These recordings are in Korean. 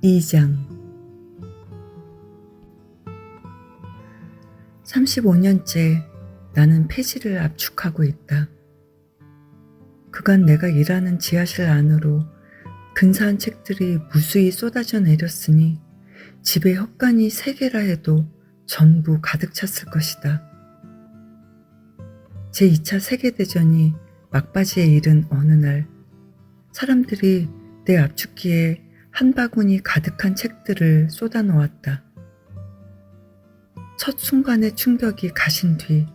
2장 35년째 나는 폐지를 압축하고 있다. 그간 내가 일하는 지하실 안으로 근사한 책들이 무수히 쏟아져 내렸으니 집에 헛간이 3개라 해도 전부 가득 찼을 것이다. 제2차 세계대전이 막바지에 이른 어느 날 사람들이 내 압축기에 한 바구니 가득한 책들을 쏟아 놓았다. 첫 순간의 충격이 가신 뒤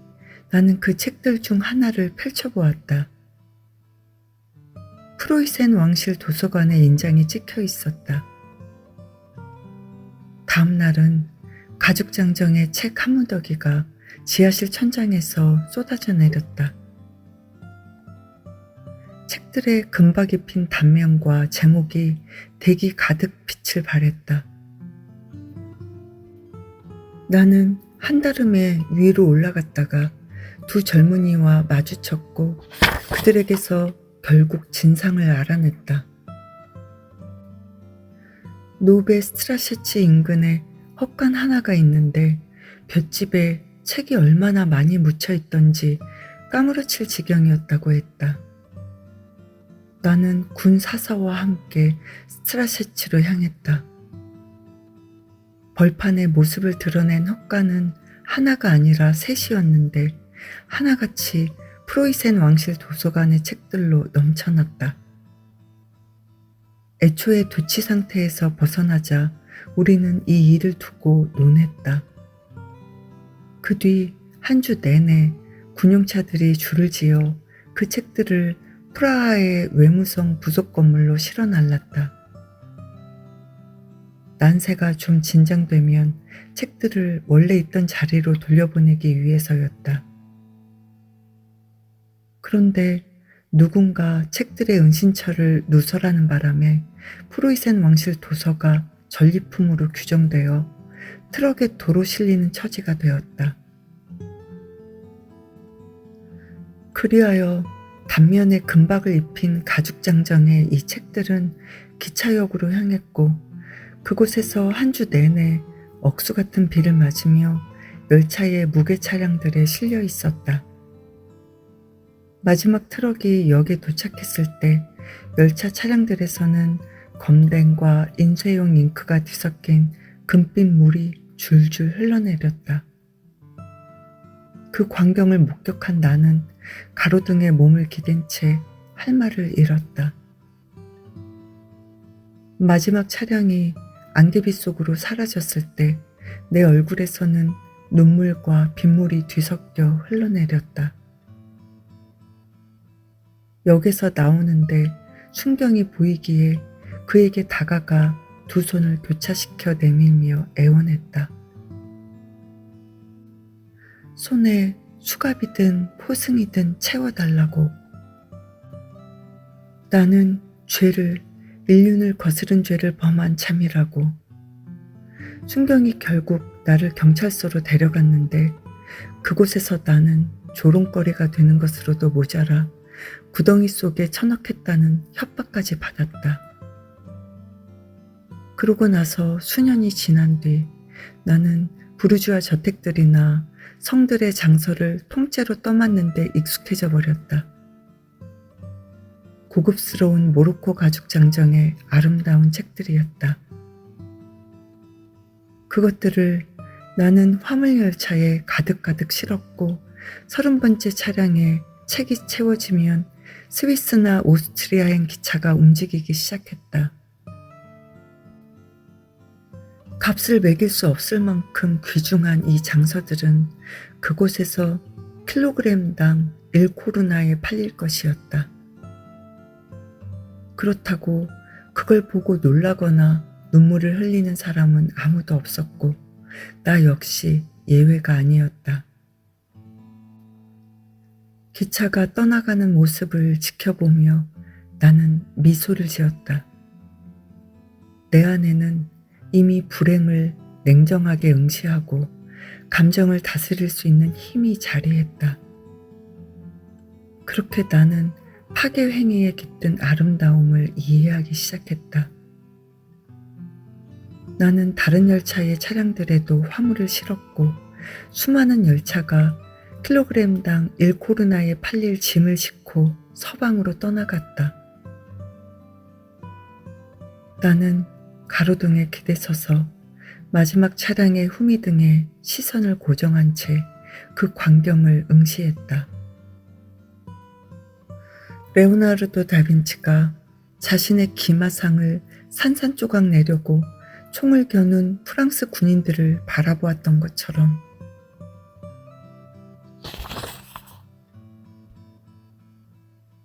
나는 그 책들 중 하나를 펼쳐보았다. 프로이센 왕실 도서관의 인장이 찍혀 있었다. 다음 날은 가죽장정의 책 한 무더기가 지하실 천장에서 쏟아져 내렸다. 책들의 금박이 핀 단면과 제목이 대기 가득 빛을 발했다. 나는 한달음에 위로 올라갔다가 두 젊은이와 마주쳤고 그들에게서 결국 진상을 알아냈다. 노베 스트라셰치 인근에 헛간 하나가 있는데 볏집에 책이 얼마나 많이 묻혀 있던지 까무러칠 지경이었다고 했다. 나는 군 사서와 함께 스트라셰치로 향했다. 벌판에 모습을 드러낸 헛간은 하나가 아니라 셋이었는데 하나같이 프로이센 왕실 도서관의 책들로 넘쳐났다. 애초에 도취 상태에서 벗어나자 우리는 이 일을 두고 논했다. 그 뒤 한 주 내내 군용차들이 줄을 지어 그 책들을 프라하의 외무성 부속 건물로 실어 날랐다. 난세가 좀 진정되면 책들을 원래 있던 자리로 돌려보내기 위해서였다. 그런데 누군가 책들의 은신처를 누설하는 바람에 프로이센 왕실 도서가 전리품으로 규정되어 트럭에 도로 실리는 처지가 되었다. 그리하여 단면에 금박을 입힌 가죽장정의 이 책들은 기차역으로 향했고 그곳에서 한 주 내내 억수 같은 비를 맞으며 열차의 무게 차량들에 실려 있었다. 마지막 트럭이 역에 도착했을 때 열차 차량들에서는 검댕과 인쇄용 잉크가 뒤섞인 금빛 물이 줄줄 흘러내렸다. 그 광경을 목격한 나는 가로등에 몸을 기댄 채 할 말을 잃었다. 마지막 차량이 안개비 속으로 사라졌을 때 내 얼굴에서는 눈물과 빗물이 뒤섞여 흘러내렸다. 역에서 나오는데 순경이 보이기에 그에게 다가가 두 손을 교차시켜 내밀며 애원했다. 손에 수갑이든 포승이든 채워달라고. 나는 인륜을 거스른 죄를 범한 참이라고. 순경이 결국 나를 경찰서로 데려갔는데 그곳에서 나는 조롱거리가 되는 것으로도 모자라 구덩이 속에 처넣겠다는 협박까지 받았다. 그러고 나서 수년이 지난 뒤 나는 부르주아 저택들이나 성들의 장서를 통째로 떠맡는 데 익숙해져 버렸다. 고급스러운 모로코 가죽 장정의 아름다운 책들이었다. 그것들을 나는 화물열차에 가득가득 실었고 30번째 차량에 책이 채워지면 스위스나 오스트리아행 기차가 움직이기 시작했다. 값을 매길 수 없을 만큼 귀중한 이 장서들은 그곳에서 킬로그램당 1코르나에 팔릴 것이었다. 그렇다고 그걸 보고 놀라거나 눈물을 흘리는 사람은 아무도 없었고 나 역시 예외가 아니었다. 기차가 떠나가는 모습을 지켜보며 나는 미소를 지었다. 내 안에는 이미 불행을 냉정하게 응시하고 감정을 다스릴 수 있는 힘이 자리했다. 그렇게 나는 파괴 행위에 깃든 아름다움을 이해하기 시작했다. 나는 다른 열차의 차량들에도 화물을 실었고 수많은 열차가 킬로그램당 1코르나에 팔릴 짐을 싣고 서방으로 떠나갔다. 나는 가로등에 기대서서 마지막 차량의 후미등에 시선을 고정한 채 그 광경을 응시했다. 레오나르도 다빈치가 자신의 기마상을 산산조각 내려고 총을 겨눈 프랑스 군인들을 바라보았던 것처럼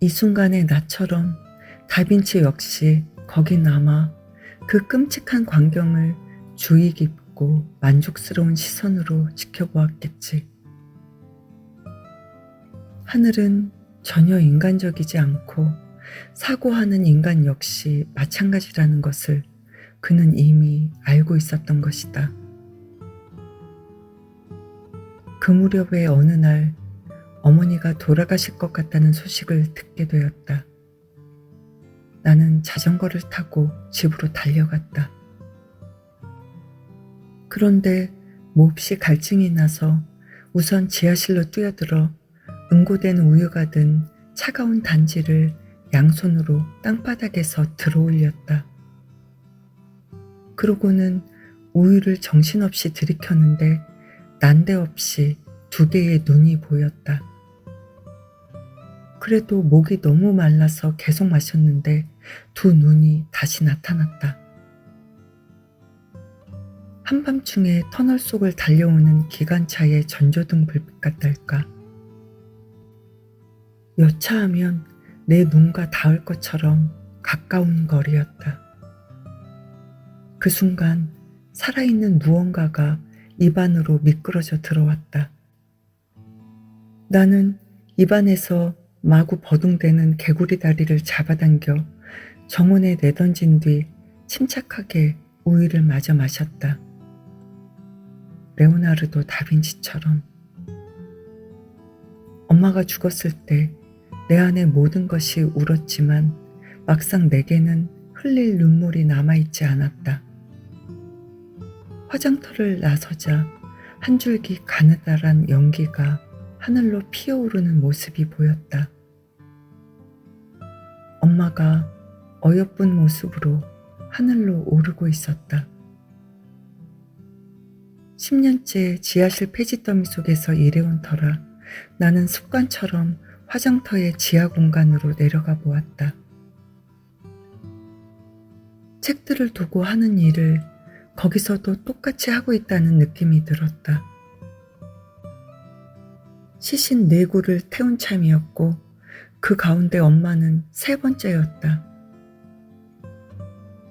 이 순간의 나처럼 다빈치 역시 거기 남아 그 끔찍한 광경을 주의 깊고 만족스러운 시선으로 지켜보았겠지. 하늘은 전혀 인간적이지 않고 사고하는 인간 역시 마찬가지라는 것을 그는 이미 알고 있었던 것이다. 그 무렵의 어느 날 어머니가 돌아가실 것 같다는 소식을 듣게 되었다. 나는 자전거를 타고 집으로 달려갔다. 그런데 몹시 갈증이 나서 우선 지하실로 뛰어들어 응고된 우유가 든 차가운 단지를 양손으로 땅바닥에서 들어올렸다. 그러고는 우유를 정신없이 들이켰는데 난데없이 2개의 눈이 보였다. 그래도 목이 너무 말라서 계속 마셨는데 2 눈이 다시 나타났다. 한밤중에 터널 속을 달려오는 기관차의 전조등 불빛 같달까. 여차하면 내 눈과 닿을 것처럼 가까운 거리였다. 그 순간 살아있는 무언가가 입안으로 미끄러져 들어왔다. 나는 입안에서 마구 버둥대는 개구리 다리를 잡아당겨 정원에 내던진 뒤 침착하게 우유를 마저 마셨다. 레오나르도 다빈치처럼. 엄마가 죽었을 때 내 안의 모든 것이 울었지만 막상 내게는 흘릴 눈물이 남아있지 않았다. 화장터를 나서자 한 줄기 가느다란 연기가 하늘로 피어오르는 모습이 보였다. 엄마가 어여쁜 모습으로 하늘로 오르고 있었다. 10년째 지하실 폐지 더미 속에서 일해온 터라 나는 습관처럼 화장터의 지하 공간으로 내려가 보았다. 책들을 두고 하는 일을 거기서도 똑같이 하고 있다는 느낌이 들었다. 시신 4구를 태운 참이었고 그 가운데 엄마는 3번째였다.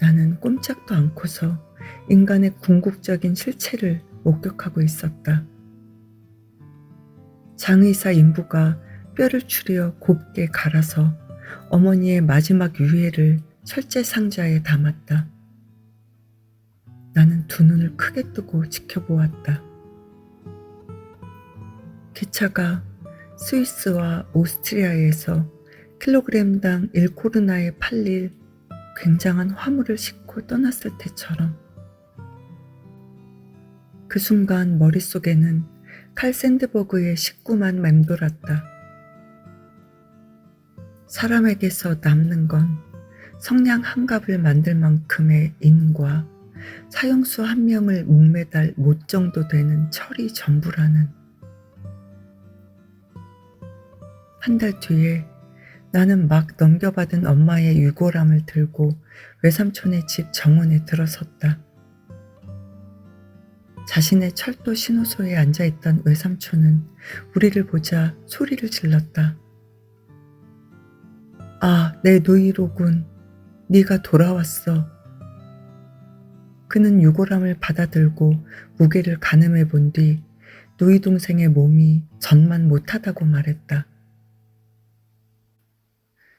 나는 꼼짝도 않고서 인간의 궁극적인 실체를 목격하고 있었다. 장의사 인부가 뼈를 추려 곱게 갈아서 어머니의 마지막 유해를 철제 상자에 담았다. 나는 2 눈을 크게 뜨고 지켜보았다. 기차가 스위스와 오스트리아에서 킬로그램당 1코르나에 팔릴 굉장한 화물을 싣고 떠났을 때처럼. 그 순간 머릿속에는 칼 샌드버그의 식구만 맴돌았다. 사람에게서 남는 건 성냥 한 갑을 만들 만큼의 인과 사형수 1명을 목매달 못 정도 되는 철이 전부라는. 한 달 뒤에 나는 막 넘겨받은 엄마의 유골함을 들고 외삼촌의 집 정원에 들어섰다. 자신의 철도 신호소에 앉아있던 외삼촌은 우리를 보자 소리를 질렀다. 아, 내 누이로군. 네가 돌아왔어. 그는 유골함을 받아들고 무게를 가늠해 본 뒤 누이 동생의 몸이 전만 못하다고 말했다.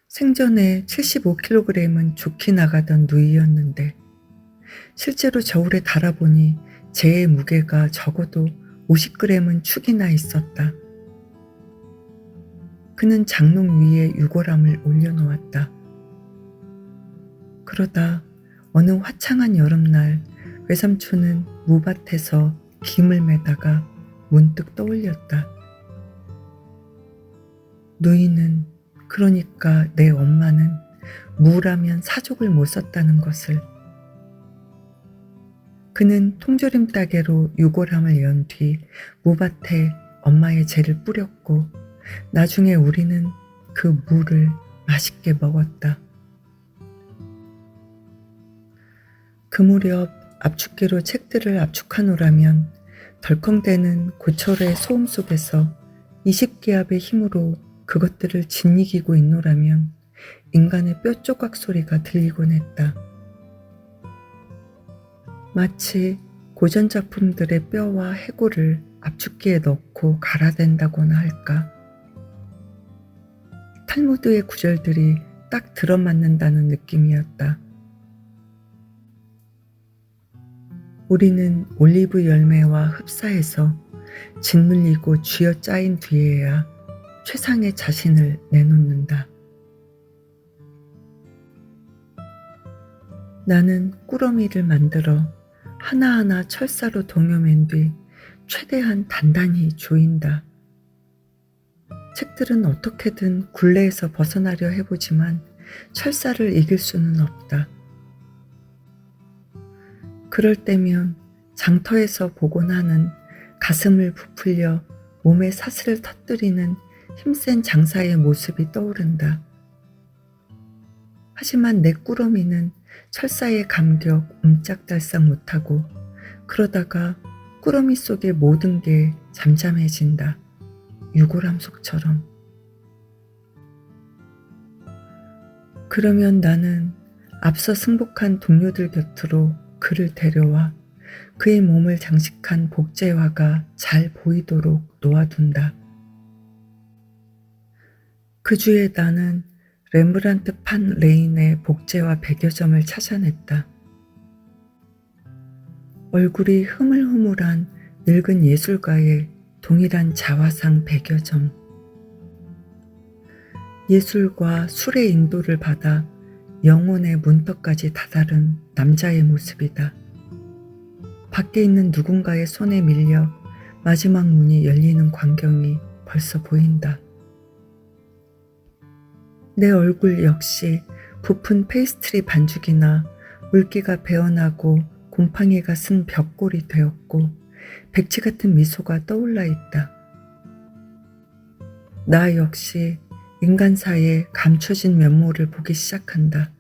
생전에 75kg은 좋게 나가던 누이였는데 실제로 저울에 달아보니 제의 무게가 적어도 50g은 축이 나 있었다. 그는 장롱 위에 유골함을 올려놓았다. 그러다 어느 화창한 여름날 외삼촌은 무밭에서 김을 매다가 문득 떠올렸다. 누이는, 그러니까 내 엄마는 무라면 사족을 못 썼다는 것을. 그는 통조림 따개로 유골함을 연 뒤 무밭에 엄마의 재를 뿌렸고 나중에 우리는 그 무를 맛있게 먹었다. 그 무렵 압축기로 책들을 압축하노라면 덜컹대는 고철의 소음 속에서 20기압의 힘으로 그것들을 짓이기고 있노라면 인간의 뼈조각 소리가 들리곤 했다. 마치 고전 작품들의 뼈와 해골을 압축기에 넣고 갈아댄다고나 할까. 탈무드의 구절들이 딱 들어맞는다는 느낌이었다. 우리는 올리브 열매와 흡사해서 짓눌리고 쥐어짜인 뒤에야 최상의 자신을 내놓는다. 나는 꾸러미를 만들어 하나하나 철사로 동여맨 뒤 최대한 단단히 조인다. 책들은 어떻게든 굴레에서 벗어나려 해보지만 철사를 이길 수는 없다. 그럴 때면 장터에서 보곤 하는 가슴을 부풀려 몸에 사슬을 터뜨리는 힘센 장사의 모습이 떠오른다. 하지만 내 꾸러미는 철사의 감격 옴짝달싹 못하고 그러다가 꾸러미 속의 모든 게 잠잠해진다. 유골함 속처럼. 그러면 나는 앞서 승복한 동료들 곁으로 그를 데려와 그의 몸을 장식한 복제화가 잘 보이도록 놓아둔다. 그 주에 나는 렘브란트 판 레인의 복제화 100여 점을 찾아냈다. 얼굴이 흐물흐물한 늙은 예술가의 동일한 자화상 100여 점. 예술과 술의 인도를 받아 영혼의 문턱까지 다다른 남자의 모습이다. 밖에 있는 누군가의 손에 밀려 마지막 문이 열리는 광경이 벌써 보인다. 내 얼굴 역시 부푼 페이스트리 반죽이나 물기가 배어나고 곰팡이가 쓴 벽골이 되었고 백지 같은 미소가 떠올라 있다. 나 역시 인간사의 감춰진 면모를 보기 시작한다.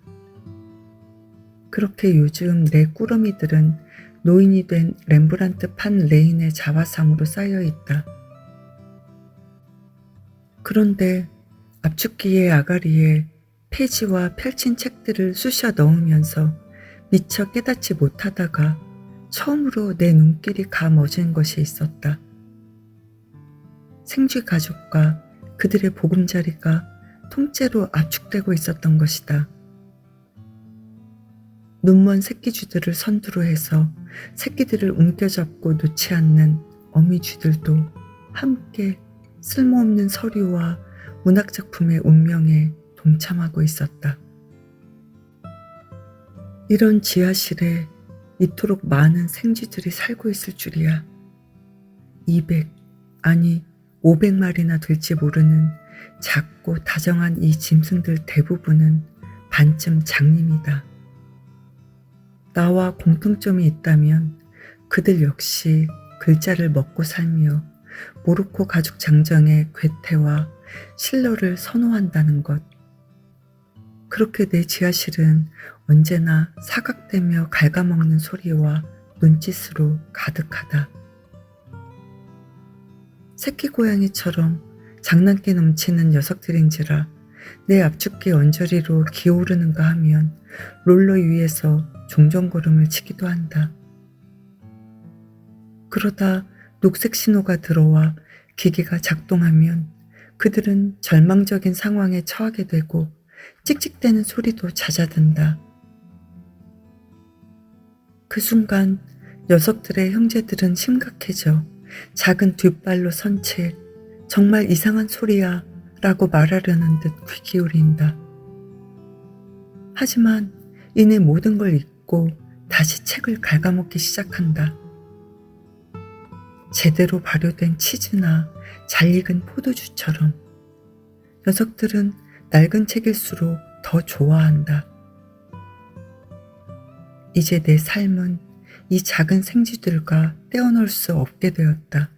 그렇게 요즘 내 꾸러미들은 노인이 된 렘브란트 판 레인의 자화상으로 쌓여 있다. 그런데 압축기의 아가리에 페이지와 펼친 책들을 쑤셔 넣으면서 미처 깨닫지 못하다가 처음으로 내 눈길이 감어진 것이 있었다. 생쥐 가족과 그들의 보금자리가 통째로 압축되고 있었던 것이다. 눈먼 새끼쥐들을 선두로 해서 새끼들을 움켜잡고 놓지 않는 어미쥐들도 함께 쓸모없는 서류와 문학작품의 운명에 동참하고 있었다. 이런 지하실에 이토록 많은 생쥐들이 살고 있을 줄이야. 200, 아니 500마리나 될지 모르는 작고 다정한 이 짐승들 대부분은 반쯤 장님이다. 나와 공통점이 있다면 그들 역시 글자를 먹고 살며 모로코 가죽 장정의 괴테와 실러를 선호한다는 것. 그렇게 내 지하실은 언제나 사각대며 갉아먹는 소리와 눈짓으로 가득하다. 새끼 고양이처럼 장난기 넘치는 녀석들인지라 내 압축기 언저리로 기어오르는가 하면 롤러 위에서 종전걸음을 치기도 한다. 그러다 녹색 신호가 들어와 기계가 작동하면 그들은 절망적인 상황에 처하게 되고 찍찍대는 소리도 잦아든다. 그 순간 녀석들의 형제들은 심각해져 작은 뒷발로 선 채 정말 이상한 소리야 라고 말하려는 듯 귀 기울인다. 하지만 이내 모든 걸 잊고 다시 책을 갉아먹기 시작한다. 제대로 발효된 치즈나 잘 익은 포도주처럼 녀석들은 낡은 책일수록 더 좋아한다. 이제 내 삶은 이 작은 생쥐들과 떼어놓을 수 없게 되었다.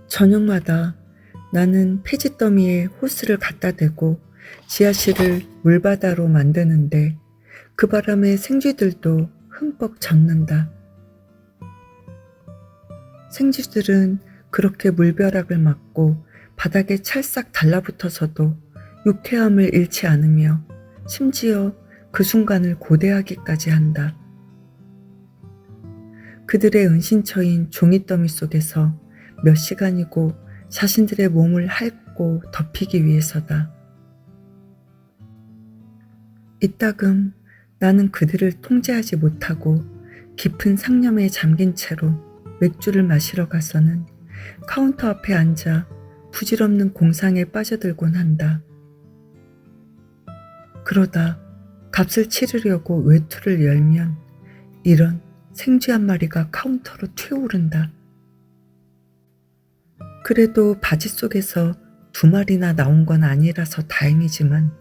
저녁마다 나는 폐지 더미에 호스를 갖다 대고 지하실을 물바다로 만드는데 그 바람에 생쥐들도 흠뻑 젖는다. 생쥐들은 그렇게 물벼락을 맞고 바닥에 찰싹 달라붙어서도 유쾌함을 잃지 않으며 심지어 그 순간을 고대하기까지 한다. 그들의 은신처인 종이더미 속에서 몇 시간이고 자신들의 몸을 핥고 덮이기 위해서다. 이따금 나는 그들을 통제하지 못하고 깊은 상념에 잠긴 채로 맥주를 마시러 가서는 카운터 앞에 앉아 부질없는 공상에 빠져들곤 한다. 그러다 값을 치르려고 외투를 열면 이런 생쥐 한 마리가 카운터로 튀어오른다. 그래도 바지 속에서 2마리나 나온 건 아니라서 다행이지만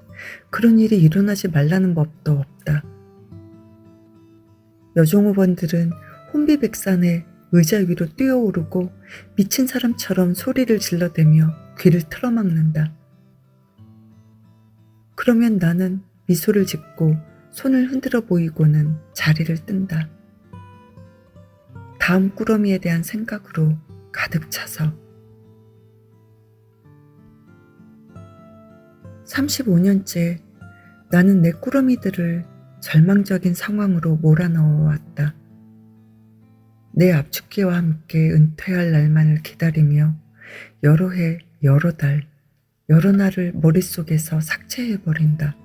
그런 일이 일어나지 말라는 법도 없다. 여종업원들은 혼비백산에 의자 위로 뛰어오르고 미친 사람처럼 소리를 질러대며 귀를 틀어막는다. 그러면 나는 미소를 짓고 손을 흔들어 보이고는 자리를 뜬다. 다음 꾸러미에 대한 생각으로 가득 차서. 35년째 나는 내 꾸러미들을 절망적인 상황으로 몰아넣어왔다. 내 압축기와 함께 은퇴할 날만을 기다리며 여러 해, 여러 달, 여러 날을 머릿속에서 삭제해버린다.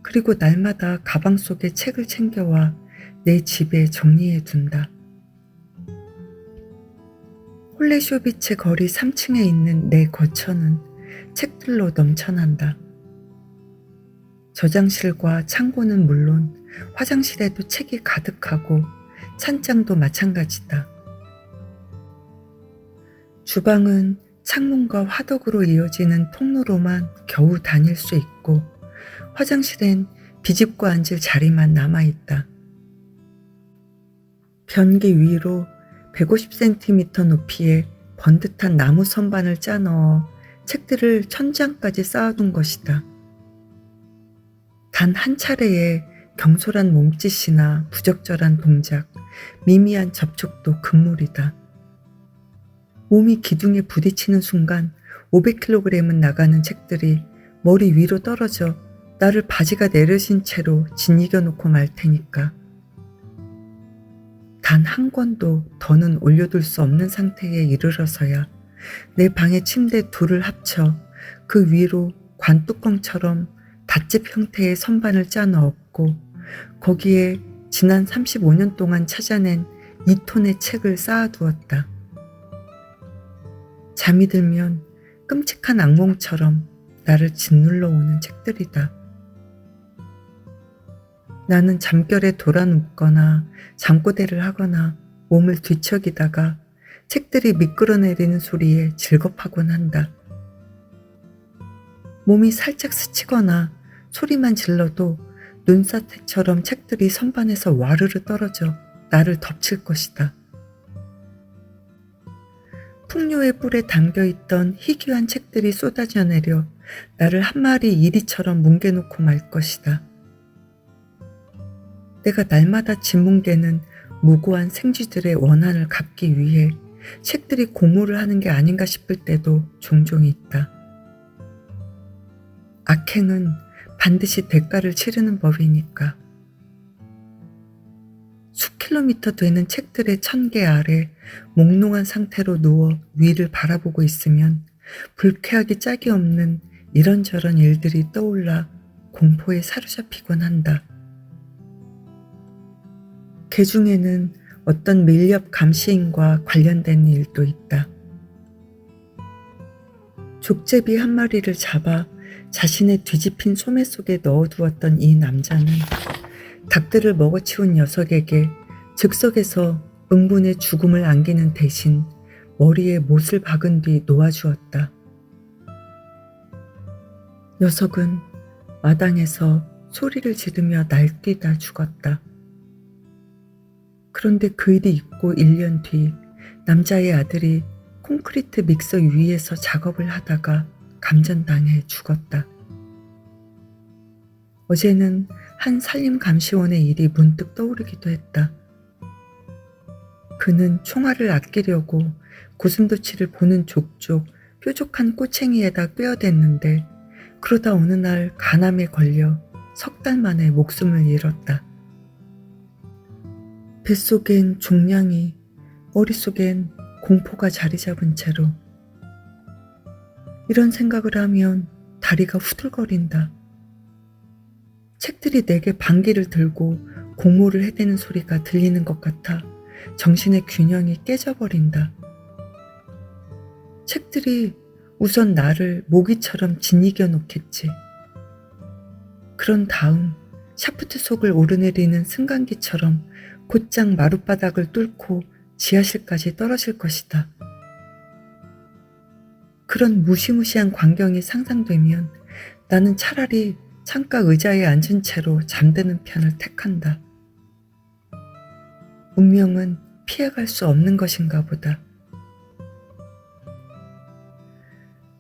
그리고 날마다 가방 속에 책을 챙겨와 내 집에 정리해둔다. 홀레쇼비체 거리 3층에 있는 내 거처는 책들로 넘쳐난다. 저장실과 창고는 물론 화장실에도 책이 가득하고 찬장도 마찬가지다. 주방은 창문과 화덕으로 이어지는 통로로만 겨우 다닐 수 있고 화장실엔 비집고 앉을 자리만 남아있다. 변기 위로 150cm 높이의 번듯한 나무 선반을 짜넣어 책들을 천장까지 쌓아둔 것이다. 단 한 차례의 경솔한 몸짓이나 부적절한 동작, 미미한 접촉도 금물이다. 몸이 기둥에 부딪히는 순간 500kg은 나가는 책들이 머리 위로 떨어져 나를 바지가 내려진 채로 짓이겨 놓고 말 테니까. 단 한 권도 더는 올려둘 수 없는 상태에 이르러서야 내 방의 침대 둘을 합쳐 그 위로 관뚜껑처럼 닷집 형태의 선반을 짜 넣었고 거기에 지난 35년 동안 찾아낸 2톤의 책을 쌓아두었다. 잠이 들면 끔찍한 악몽처럼 나를 짓눌러 오는 책들이다. 나는 잠결에 돌아눕거나 잠꼬대를 하거나 몸을 뒤척이다가 책들이 미끄러내리는 소리에 질겁하곤 한다. 몸이 살짝 스치거나 소리만 질러도 눈사태처럼 책들이 선반에서 와르르 떨어져 나를 덮칠 것이다. 풍류의 뿔에 담겨있던 희귀한 책들이 쏟아져 내려 나를 한 마리 이리처럼 뭉개놓고 말 것이다. 내가 날마다 짓뭉개는 무고한 생쥐들의 원한을 갚기 위해 책들이 공모를 하는 게 아닌가 싶을 때도 종종 있다. 악행은 반드시 대가를 치르는 법이니까. 수킬로미터 되는 책들의 천개 아래 몽롱한 상태로 누워 위를 바라보고 있으면 불쾌하기 짝이 없는 이런저런 일들이 떠올라 공포에 사로잡히곤 한다. 그 중에는 어떤 밀렵 감시인과 관련된 일도 있다. 족제비 한 마리를 잡아 자신의 뒤집힌 소매 속에 넣어두었던 이 남자는 닭들을 먹어치운 녀석에게 즉석에서 응분의 죽음을 안기는 대신 머리에 못을 박은 뒤 놓아주었다. 녀석은 마당에서 소리를 지르며 날뛰다 죽었다. 그런데 그 일이 있고 1년 뒤 남자의 아들이 콘크리트 믹서 위에서 작업을 하다가 감전당해 죽었다. 어제는 한 산림감시원의 일이 문득 떠오르기도 했다. 그는 총알을 아끼려고 고슴도치를 보는 족족 뾰족한 꼬챙이에다 꿰어댔는데 그러다 어느 날 간암에 걸려 3달 만에 목숨을 잃었다. 뱃속엔 종양이, 머릿속엔 공포가 자리 잡은 채로. 이런 생각을 하면 다리가 후들거린다. 책들이 내게 방귀를 들고 공모를 해대는 소리가 들리는 것 같아 정신의 균형이 깨져버린다. 책들이 우선 나를 모기처럼 짓이겨 놓겠지. 그런 다음 샤프트 속을 오르내리는 승강기처럼 곧장 마룻바닥을 뚫고 지하실까지 떨어질 것이다. 그런 무시무시한 광경이 상상되면 나는 차라리 창가 의자에 앉은 채로 잠드는 편을 택한다. 운명은 피해갈 수 없는 것인가 보다.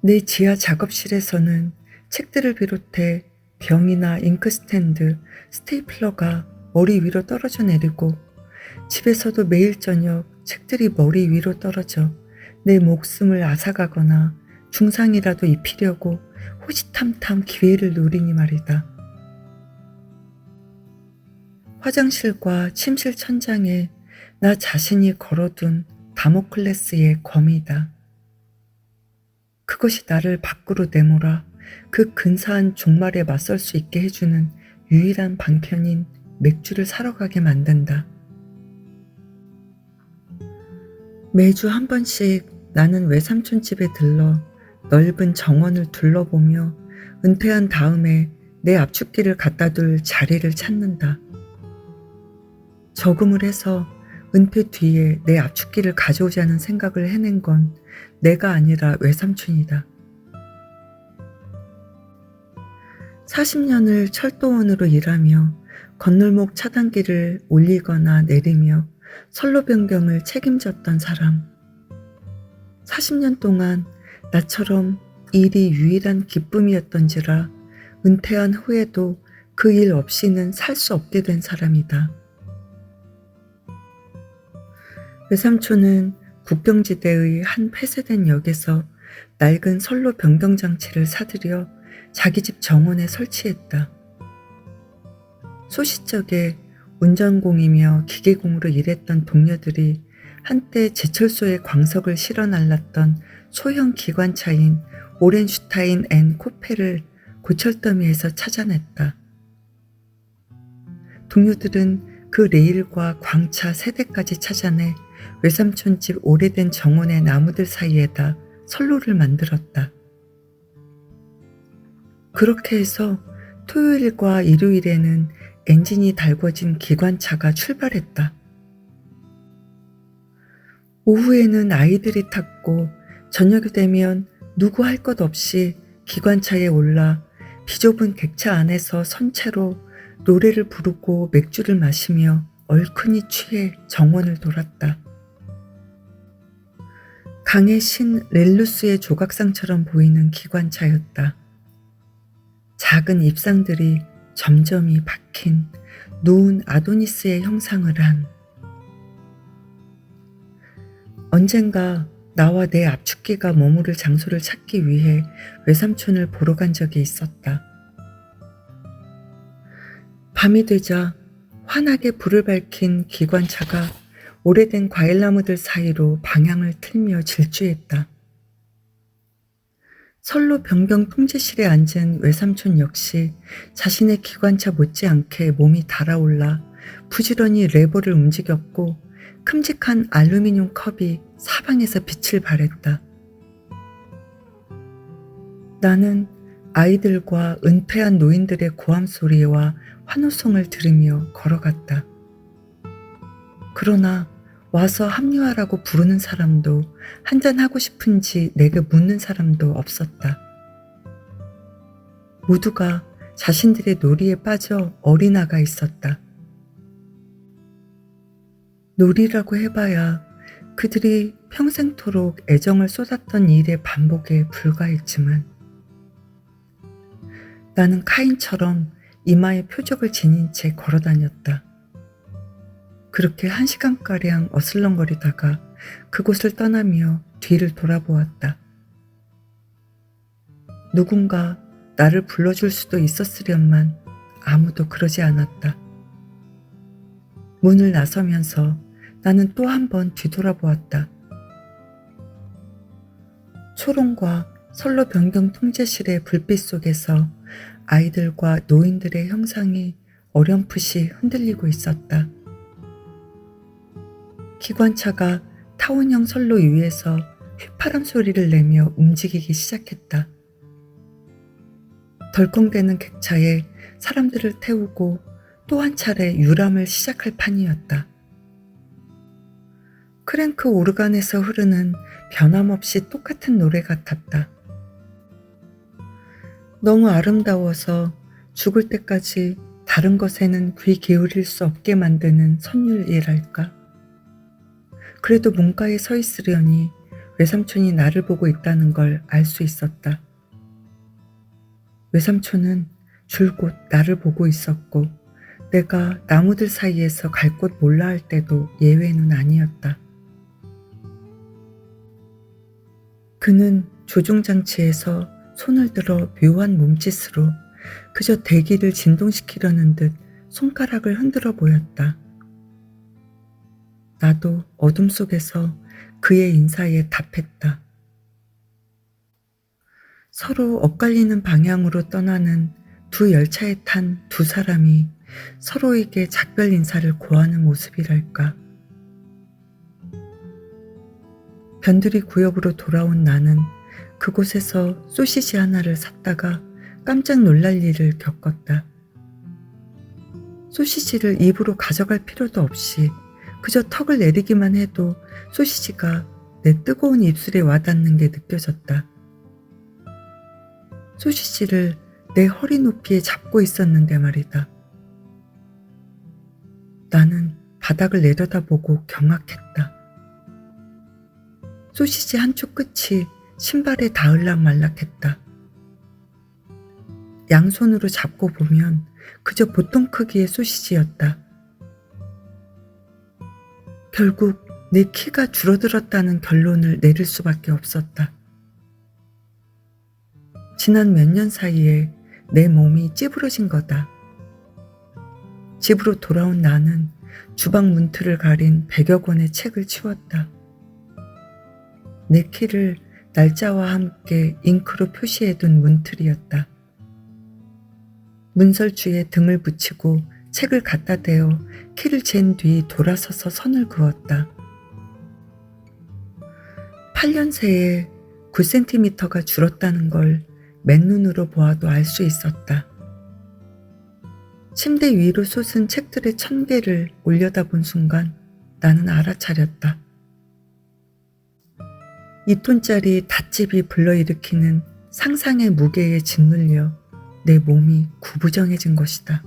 내 지하 작업실에서는 책들을 비롯해 병이나 잉크스탠드, 스테이플러가 머리 위로 떨어져 내리고 집에서도 매일 저녁 책들이 머리 위로 떨어져 내 목숨을 앗아가거나 중상이라도 입히려고 호시탐탐 기회를 노리니 말이다. 화장실과 침실 천장에 나 자신이 걸어둔 다모클레스의 검이다. 그것이 나를 밖으로 내몰아 그 근사한 종말에 맞설 수 있게 해주는 유일한 방편인 맥주를 사러 가게 만든다. 매주 한 번씩 나는 외삼촌 집에 들러 넓은 정원을 둘러보며 은퇴한 다음에 내 압축기를 갖다 둘 자리를 찾는다. 저금을 해서 은퇴 뒤에 내 압축기를 가져오자는 생각을 해낸 건 내가 아니라 외삼촌이다. 40년을 철도원으로 일하며 건널목 차단기를 올리거나 내리며 선로 변경을 책임졌던 사람. 40년 동안 나처럼 일이 유일한 기쁨이었던지라 은퇴한 후에도 그 일 없이는 살 수 없게 된 사람이다. 외삼촌은 국경지대의 한 폐쇄된 역에서 낡은 선로 변경 장치를 사들여 자기 집 정원에 설치했다. 소시적에 운전공이며 기계공으로 일했던 동료들이 한때 제철소에 광석을 실어 날랐던 소형 기관차인 오렌슈타인 앤 코페를 고철더미에서 찾아냈다. 동료들은 그 레일과 광차 세대까지 찾아내 외삼촌 집 오래된 정원의 나무들 사이에다 선로를 만들었다. 그렇게 해서 토요일과 일요일에는 엔진이 달궈진 기관차가 출발했다. 오후에는 아이들이 탔고 저녁이 되면 누구 할 것 없이 기관차에 올라 비좁은 객차 안에서 선체로 노래를 부르고 맥주를 마시며 얼큰이 취해 정원을 돌았다. 강의 신 렐루스의 조각상처럼 보이는 기관차였다. 작은 잎상들이 점점이 박힌 누운 아도니스의 형상을 한. 언젠가 나와 내 압축기가 머무를 장소를 찾기 위해 외삼촌을 보러 간 적이 있었다. 밤이 되자 환하게 불을 밝힌 기관차가 오래된 과일나무들 사이로 방향을 틀며 질주했다. 선로 변경 통제실에 앉은 외삼촌 역시 자신의 기관차 못지않게 몸이 달아올라 부지런히 레버를 움직였고 큼직한 알루미늄 컵이 사방에서 빛을 발했다. 나는 아이들과 은폐한 노인들의 고함 소리와 환호성을 들으며 걸어갔다. 그러나 와서 합류하라고 부르는 사람도, 한잔하고 싶은지 내게 묻는 사람도 없었다. 모두가 자신들의 놀이에 빠져 어린아가 있었다. 놀이라고 해봐야 그들이 평생토록 애정을 쏟았던 일의 반복에 불과했지만 나는 카인처럼 이마에 표적을 지닌 채 걸어다녔다. 그렇게 1시간가량 어슬렁거리다가 그곳을 떠나며 뒤를 돌아보았다. 누군가 나를 불러줄 수도 있었으련만 아무도 그러지 않았다. 문을 나서면서 나는 또 한 번 뒤돌아보았다. 초롱과 선로 변경 통제실의 불빛 속에서 아이들과 노인들의 형상이 어렴풋이 흔들리고 있었다. 기관차가 타원형 선로 위에서 휘파람 소리를 내며 움직이기 시작했다. 덜컹대는 객차에 사람들을 태우고 또 한 차례 유람을 시작할 판이었다. 크랭크 오르간에서 흐르는 변함없이 똑같은 노래 같았다. 너무 아름다워서 죽을 때까지 다른 것에는 귀 기울일 수 없게 만드는 선율이랄까. 그래도 문가에 서 있으려니 외삼촌이 나를 보고 있다는 걸 알 수 있었다. 외삼촌은 줄곧 나를 보고 있었고 내가 나무들 사이에서 갈 곳 몰라 할 때도 예외는 아니었다. 그는 조종장치에서 손을 들어 묘한 몸짓으로 그저 대기를 진동시키려는 듯 손가락을 흔들어 보였다. 나도 어둠 속에서 그의 인사에 답했다. 서로 엇갈리는 방향으로 떠나는 두 열차에 탄 두 사람이 서로에게 작별 인사를 고하는 모습이랄까. 변두리 구역으로 돌아온 나는 그곳에서 소시지 하나를 샀다가 깜짝 놀랄 일을 겪었다. 소시지를 입으로 가져갈 필요도 없이 그저 턱을 내리기만 해도 소시지가 내 뜨거운 입술에 와닿는 게 느껴졌다. 소시지를 내 허리 높이에 잡고 있었는데 말이다. 나는 바닥을 내려다보고 경악했다. 소시지 한쪽 끝이 신발에 닿을락 말락했다. 양손으로 잡고 보면 그저 보통 크기의 소시지였다. 결국 내 키가 줄어들었다는 결론을 내릴 수밖에 없었다. 지난 몇 년 사이에 내 몸이 찌부러진 거다. 집으로 돌아온 나는 주방 문틀을 가린 100여 권의 책을 치웠다. 내 키를 날짜와 함께 잉크로 표시해둔 문틀이었다. 문설주에 등을 붙이고 책을 갖다 대어 키를 잰 뒤 돌아서서 선을 그었다. 8년 새에 9cm가 줄었다는 걸 맨눈으로 보아도 알 수 있었다. 침대 위로 솟은 책들의 1000개를 올려다본 순간 나는 알아차렸다. 2톤짜리 닷집이 불러일으키는 상상의 무게에 짓눌려 내 몸이 구부정해진 것이다.